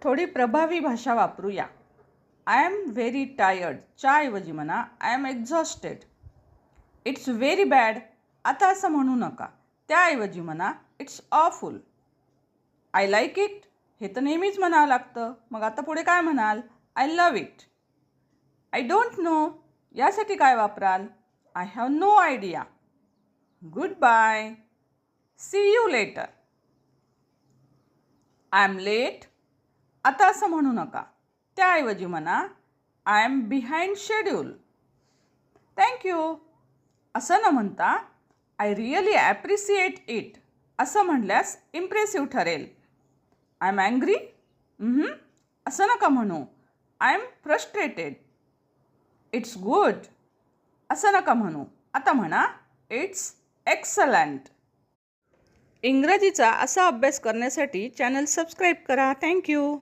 थोडी प्रभावी भाषा वापरूया. आय एम व्हेरी टायर्ड च्या ऐवजी म्हणा I am exhausted. It's very bad आता असं म्हणू नका, त्याऐवजी म्हणा it's awful. I like it हे तर नेहमीच म्हणावं लागतं, मग आता पुढे काय म्हणाल? I love it. I don't know यासाठी काय वापराल? I have no idea. Goodbye. See you later. I am late आता असं म्हणू नका, त्याऐवजी म्हणा I am behind schedule. Thank you असं न म्हणता आय रिअली ॲप्रिसिएट इट असं म्हणल्यास इम्प्रेसिव्ह ठरेल. आय एम अँग्री असं नका म्हणू, I am frustrated. It's good असं नका म्हणू, आता म्हणा इट्स एक्सलंट. इंग्रजीचा असा अभ्यास करण्यासाठी चॅनल सबस्क्राईब करा. थँक्यू.